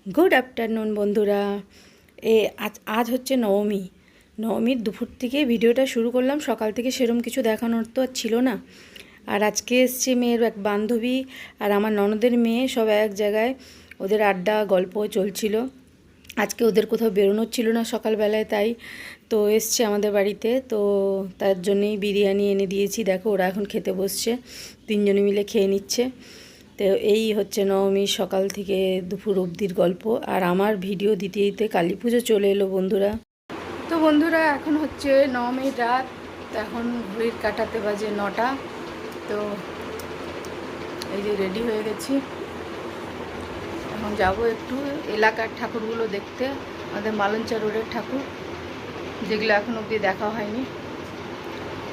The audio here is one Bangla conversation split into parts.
গুড আফটারনুন বন্ধুরা। আজ হচ্ছে নবমী। নবমীর দুপুর থেকে ভিডিওটা শুরু করলাম। সকাল থেকে সেরম কিছু দেখানোর তো আর ছিল না। আর আজকে এসছে মেয়ের এক বান্ধবী আর আমার ননদের মেয়ে, সব এক জায়গায় ওদের আড্ডা গল্প চলছিল। আজকে ওদের কোথাও বেরোনোর ছিল না সকালবেলায়, তাই তো এসছে আমাদের বাড়িতে। তো তার জন্যেই বিরিয়ানি এনে দিয়েছি। দেখো ওরা এখন খেতে বসছে, তিনজনে মিলে খেয়ে নিচ্ছে। তো এই হচ্ছে নবমীর সকাল থেকে দুপুর অবধির গল্প। আর আমার ভিডিও দিতে দিতে কালী পুজো চলে এলো বন্ধুরা। তো বন্ধুরা এখন হচ্ছে নবমীর রাত। তো এখন ঘড়ির কাটাতে বাজে 9টা। তো এই যে রেডি হয়ে গেছি, এখন যাব একটু এলাকার ঠাকুরগুলো দেখতে। আমাদের মালঞ্চা রোডের ঠাকুর, যেগুলো এখন অবধি দেখা হয়নি।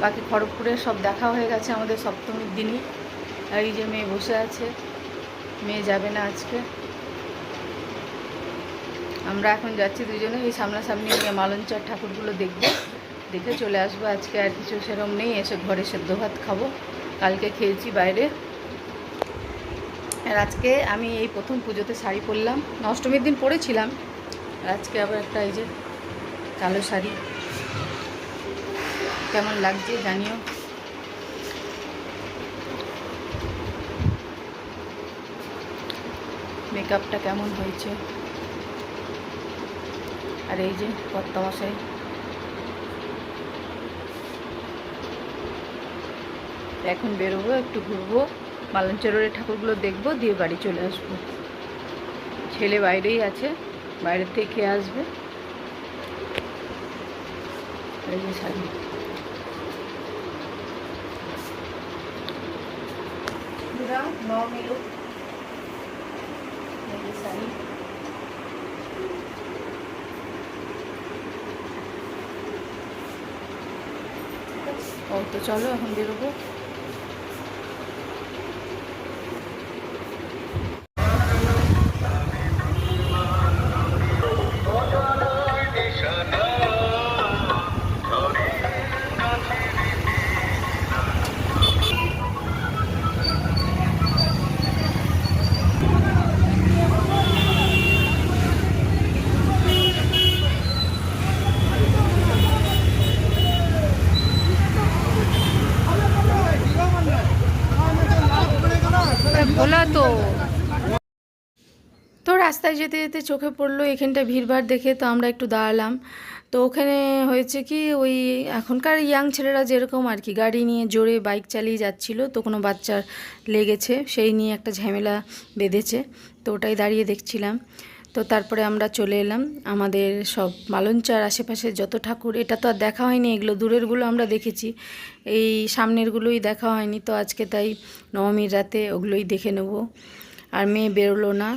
বাকি খড়গপুরের সব দেখা হয়ে গেছে আমাদের সপ্তমীর দিনই। আর এই যে মেয়ে বসে আছে, মেয়ে যাবে না আজকে। আমরা এখন যাচ্ছি দুজনে এই সামনাসামনি মালঞ্চার ঠাকুরগুলো দেখবো, দেখে চলে আসবো। আজকে আর কিছু সেরম নেই, এসে ঘরে সেদ্ধ ভাত খাবো, কালকে খেয়েছি বাইরে। আর আজকে আমি এই প্রথম পুজোতে শাড়ি পরলাম, অষ্টমীর দিন পরেছিলাম। আর আজকে আবার একটা এই যে কালো শাড়ি, কেমন লাগছে জানিও। মেকআপটা কেমন হয়েছে। আর এই যে কর্তামশাই, এখন বেরোবো, একটু ঘুরবো, মালঞ্চা রোডের ঠাকুরগুলো দেখবো, দিয়ে বাড়ি চলে আসবো। ছেলে বাইরেই আছে, বাইরের থেকে খেয়ে আসবে। এই যে শাড়ি, শাড়ি। ও তো চলো এখন বেরোবো। ভোলা তো তো রাস্তায় যেতে যেতে চোখে পড়লো এখানটা ভিড়ভাড় দেখে, তো আমরা একটু দাঁড়ালাম। তো ওখানে হয়েছে কি, ওই এখনকার ইয়াং ছেলেরা যেরকম আর কি গাড়ি নিয়ে জোরে বাইক চালিয়ে যাচ্ছিল, তো কোনো বাচ্চার লেগেছে, সেই নিয়ে একটা ঝামেলা বেঁধেছে। তো ওটাই দাঁড়িয়ে দেখছিলাম। তো তারপরে আমরা চলে এলাম আমাদের সব মালঞ্চার আশেপাশে যত ঠাকুর, এটা তো আর দেখা হয়নি, এগুলো দূরেরগুলো আমরা দেখেছি, এই সামনেরগুলোই দেখা হয়নি। তো আজকে তাই নবমীর রাতে ওগুলোই দেখে নেব। আর মেয়ে বেরোলো না,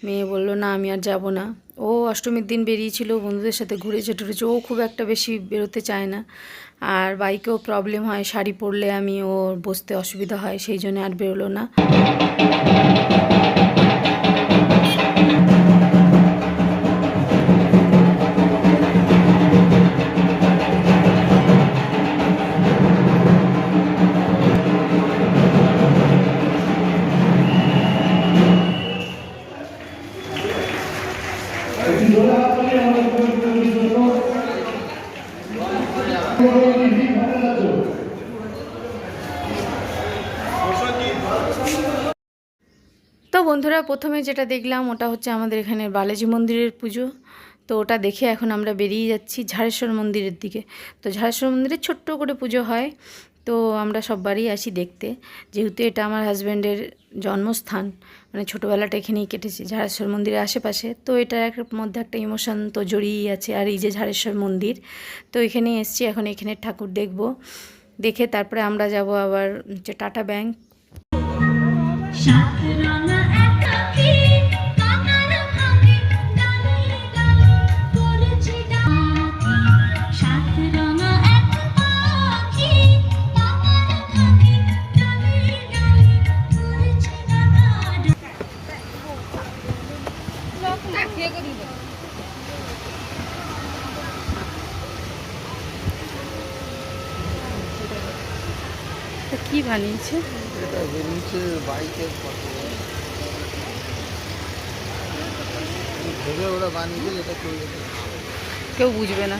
মেয়ে বললো না আমি আর যাব না। ও অষ্টমীর দিন বেরিয়েছিল বন্ধুদের সাথে ঘুরেছে টুরেছে, ও খুব একটা বেশি বেরোতে চায় না। আর বাইকেও প্রবলেম হয়, শাড়ি পরলে আমি ওর বসতে অসুবিধা হয়, সেই জন্য আর বেরোলো না। তো বন্ধুরা প্রথমে যেটা দেখলাম ওটা হচ্ছে আমাদের এখানে বালাজি মন্দিরের পুজো। তো ওটা দেখে এখন আমরা বেরিয়ে যাচ্ছি ঝাড়েশ্বর মন্দিরের দিকে। তো ঝাড়েশ্বর মন্দিরে ছোট্ট করে পুজো হয়, তো আমরা সববারই আসি দেখতে, যেহেতু এটা আমার হাজব্যান্ডের জন্মস্থান, মানে ছোটোবেলাটা এখানেই কেটেছে ঝাড়েশ্বর মন্দিরের আশেপাশে। তো এটার মধ্যে একটা ইমোশন তো জড়িয়েই আছে। আর এই যে ঝাড়েশ্বর মন্দির, তো এখানে এসছি, এখন এখানে ঠাকুর দেখব, দেখে তারপরে আমরা যাব আবার যে টাটা ব্যাংক। কি বানিয়েছে, এটা বানিয়েছে বাইকের ফটো। ওরা বানিয়ে দিলে এটা কেউ বুঝবে না।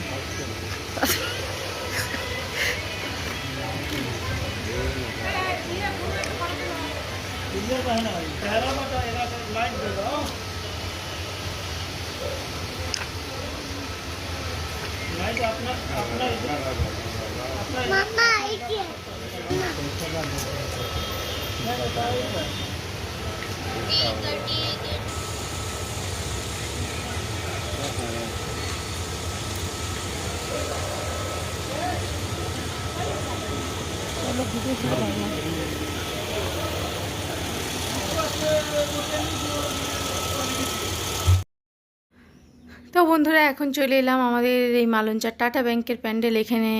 তো বন্ধুরা এখন চলে এলাম আমাদের এই মালঞ্চার টাটা ব্যাংকের প্যান্ডেল। এখানে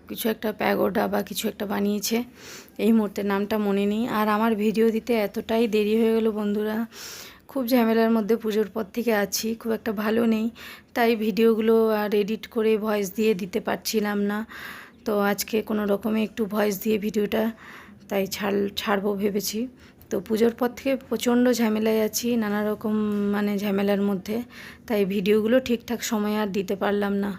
কিছু একটা প্যাগোডা বা কিছু একটা বানিয়েছে, এই মুহূর্তে নামটা মনে নেই। আর আমার ভিডিও দিতে এতটাই দেরি হয়ে গেল বন্ধুরা, খুব ঝামেলার মধ্যে পুজোর পর থেকে আছি, খুব একটা ভালো নেই, তাই ভিডিওগুলো আর এডিট করে ভয়েস দিয়ে দিতে পারছিলাম না। তো আজকে কোনো রকমে একটু ভয়েস দিয়ে ভিডিওটা তাই ছাড়বো ভেবেছি। তো পুজোর পর থেকে প্রচণ্ড ঝামেলায় আছি, নানা রকম মানে ঝামেলার মধ্যে, তাই ভিডিওগুলো ঠিকঠাক সময়ে আর দিতে পারলাম না।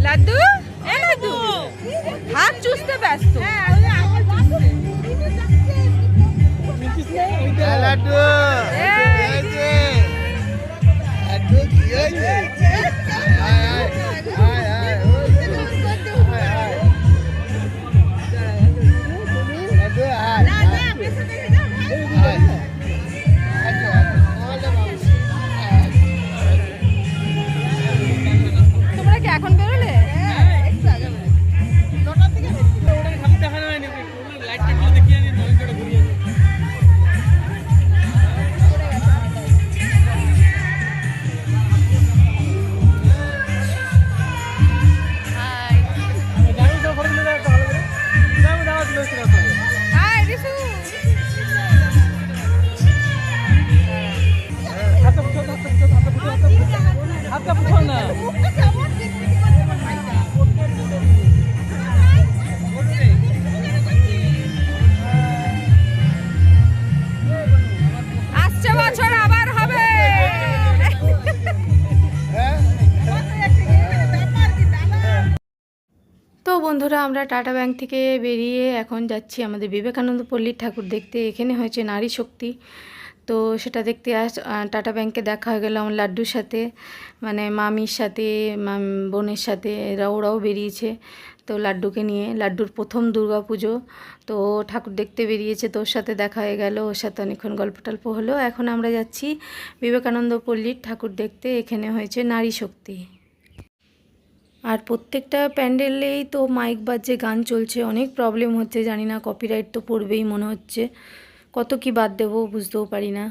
লাড্ডু লাড্ডু হাত চুষতে ব্যস্ত। লাড্ডু তোমরা কি এখন বেরোলে? তো বন্ধুরা আমরা টাটা ব্যাংক থেকে বেরিয়ে এখন যাচ্ছি আমাদের বিবেকানন্দ পল্লীর ঠাকুর দেখতে। এখানে হয়েছে নারী শক্তি, তো সেটা দেখতে টাটা ব্যাংকে দেখা হয়ে গেল আমার লাড্ডুর সাথে, মানে মামির সাথে, বোনের সাথে, ওরাও বেরিয়েছে। তো লাড্ডুকে নিয়ে, লাড্ডুর প্রথম দুর্গা পুজো, তো ঠাকুর দেখতে বেরিয়েছে, তো ওর সাথে দেখা হয়ে গেল, ওর সাথে অনেকক্ষণ গল্প টল্প হলো। এখন আমরা যাচ্ছি বিবেকানন্দ পল্লীর ঠাকুর দেখতে। এখানে হয়েছে নারী শক্তি। আর প্রত্যেকটা প্যান্ডেলেই তো মাইক বাজছে, গান চলছে, অনেক প্রবলেম হচ্ছে, জানি না কপিরাইট তো পড়বেই মনে হচ্ছে, কত কি বাদ দেবো বুঝতেও পারি না।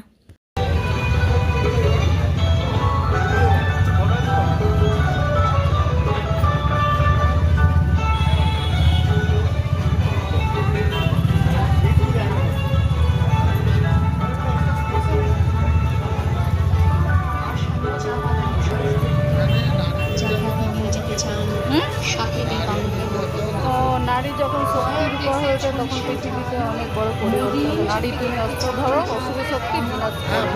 নারী যখন শক্তি রূপা হয়ে ওঠে তখন পৃথিবীতে অনেক বড় পরিবর্তন। নারী তুমি অস্ত্র ধরো, অশুভ শক্তি বিনাশ করো।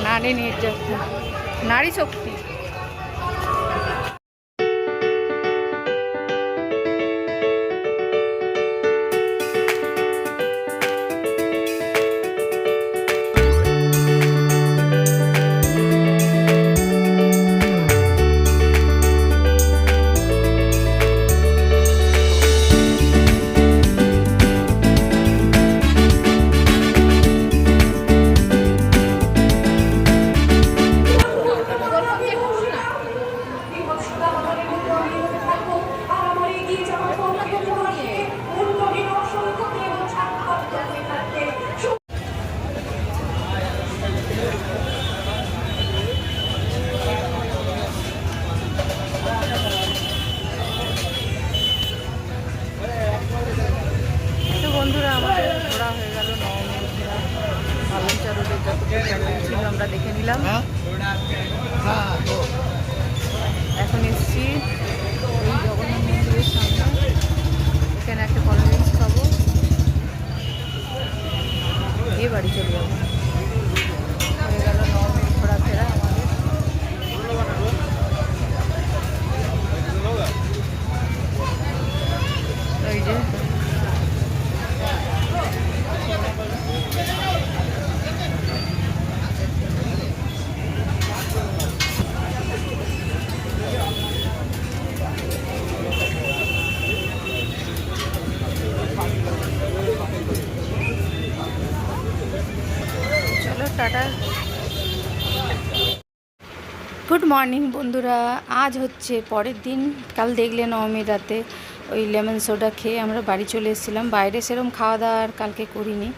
নারী নির্যাতন, নারী শক্তি। গুড মর্নিং বন্ধুরা, আজ হচ্ছে পরের দিন। কাল দেখলে নবমীর রাতে ওই লেমন সোডা খেয়ে আমরা বাড়ি চলে এসেছিলাম। বাইরে সেরকম খাওয়া দাওয়া আর কালকে করিনি,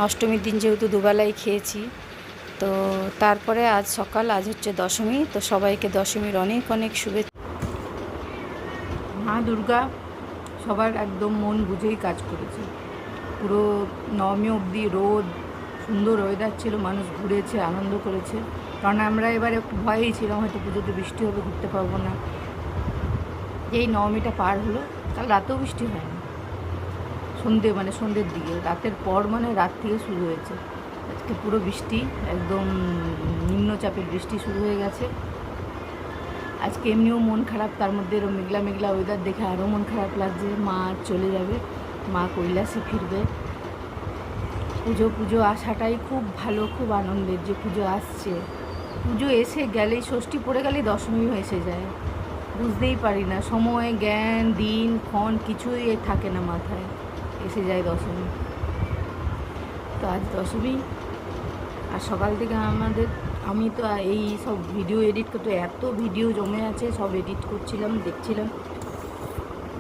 অষ্টমীর দিন যেহেতু দুবেলাই খেয়েছি। তো তারপরে আজ সকাল, আজ হচ্ছে দশমী। তো সবাইকে দশমীর অনেক অনেক শুভেচ্ছা। মা দুর্গা সবার একদম মন বুঝেই কাজ করেছে। পুরো নবমী অবধি রোদ, সুন্দর ওয়েদার ছিল, মানুষ ঘুরেছে, আনন্দ করেছে। কারণ আমরা এবারে একটু ভয়েই ছিলাম হয়তো পুজোতে বৃষ্টি হবে, ঘুরতে পারবো না। এই নবমীটা পার হলো, কাল রাতেও বৃষ্টি হয়নি, সন্ধ্যের দিকে, রাতের পর রাত থেকে শুরু হয়েছে। আজকে পুরো বৃষ্টি, একদম নিম্নচাপের বৃষ্টি শুরু হয়ে গেছে। আজকে এমনিও মন খারাপ, তার মধ্যে এরকম মেঘলা মেঘলা ওয়েদার দেখে আরও মন খারাপ লাগছে। মা চলে যাবে, মা কৈলাসে ফিরবে। পুজো আসাটাই খুব ভালো, খুব আনন্দের যে পুজো আসছে। পুজো এসে গেলেই, ষষ্ঠী পড়ে গেলেই দশমীও এসে যায়, বুঝতেই পারি না। সময়, জ্ঞান, দিন ক্ষণ কিছুই থাকে না মাথায়, এসে যায় দশমী। তো আজ দশমী, আর সকাল থেকে আমি তো এই সব ভিডিও এডিট করতে, এত ভিডিও জমে আছে, সব এডিট করছিলাম, দেখছিলাম।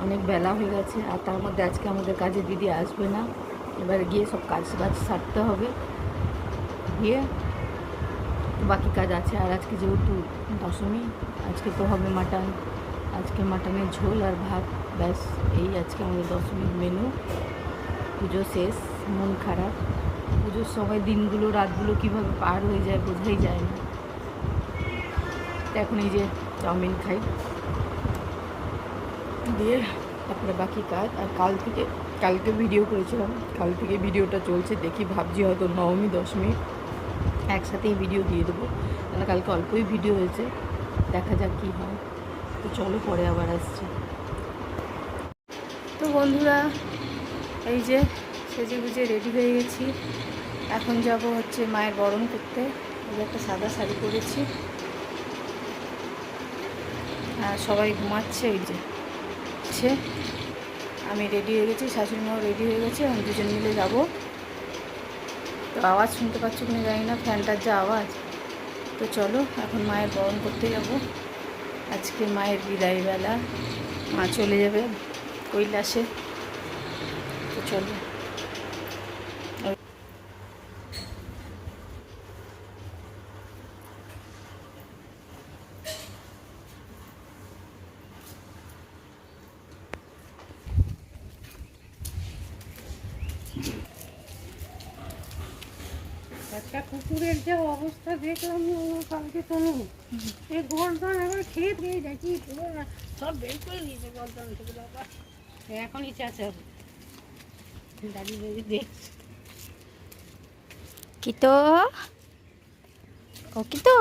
অনেক বেলা হয়ে গেছে। আর তার মধ্যে আজকে আমাদের কাজে দিদি আসবে না, এবার গিয়ে সব কাজ সারতে হবে, গিয়ে বাকি কাজ আছে। আর আজকে যেহেতু দশমী, আজকে তো হবে মাটন। আজকে মাটনের ঝোল আর ভাত, ব্যাস এই আজকে আমাদের দশমীর মেনু। পুজো শেষ, মন খারাপ। পুজোর সময় দিনগুলো, রাতগুলো কীভাবে পার হয়ে যায় বোঝাই যায় না। এখন এই যে চাউমিন খাই, দিয়ে তারপরে বাকি কাজ। আর কালকে ভিডিও করেছিলাম, কাল থেকে ভিডিওটা চলছে। দেখি, ভাবছি হয়তো নবমী দশমী একসাথেই ভিডিও দিয়ে দেবো, তাহলে কালকে অল্পই ভিডিও হয়েছে, দেখা যাক কী হয়। তো চলো, পরে আবার আসছি। তো বন্ধুরা, এই যে সেজে গুজে রেডি হয়ে গেছি। এখন যাব হচ্ছে মায়ের বরণ করতে। এই যে একটা সাদা শাড়ি পরেছি, আর সবাই ঘুমাচ্ছে। ওই যে আমি রেডি হয়ে গেছি, শাশুড়ি মাও রেডি হয়ে গেছে, আমি দুজন মিলে যাব। তো আওয়াজ শুনতে পাচ্ছ কিনা জানি না, ফ্যানটার যা আওয়াজ। তো চলো, এখন মায়ের বরণ করতে যাব। আজকে মায়ের বিদায় বেলা, মা চলে যাবে কৈলাসে। তো চলো। একটা কুকুরের যা অবস্থা দেখলাম কালকে, তনু এই গর্দন আবার খেয়ে দিয়ে দেখি সব বের করে দিয়েছে গর্দন থেকে। বাবা এখনই চেঁচাবো, দাঁড়িয়ে দাঁড়িয়ে দেখছি। কি তো ও, কি তো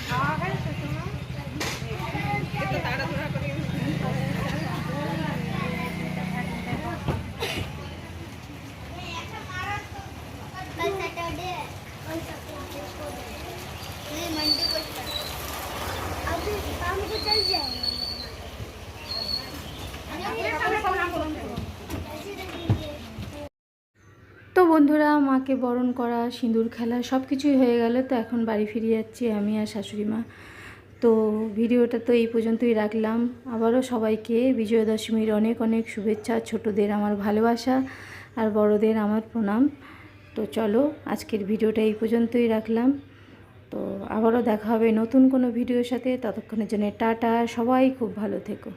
খাওয়া হয়েছে তোমার? अभी शाम को चल जाएगा তো বন্ধুরা, মাকে বরণ করা, সিঁদুর খেলা সব কিছুই হয়ে গেল। তো এখন বাড়ি ফিরে যাচ্ছি আমি আর শাশুড়ি মা। তো ভিডিওটা তো এই পর্যন্তই রাখলাম। আবারও সবাইকে বিজয়া দশমীর অনেক অনেক শুভেচ্ছা। ছোটদের আমার ভালোবাসা আর বড়দের আমার প্রণাম। তো চলো, আজকের ভিডিওটা এই পর্যন্তই রাখলাম। তো আবারও দেখা হবে নতুন কোনো ভিডিওর সাথে। ততক্ষণের জন্য টাটা, সবাই খুব ভালো থেকো।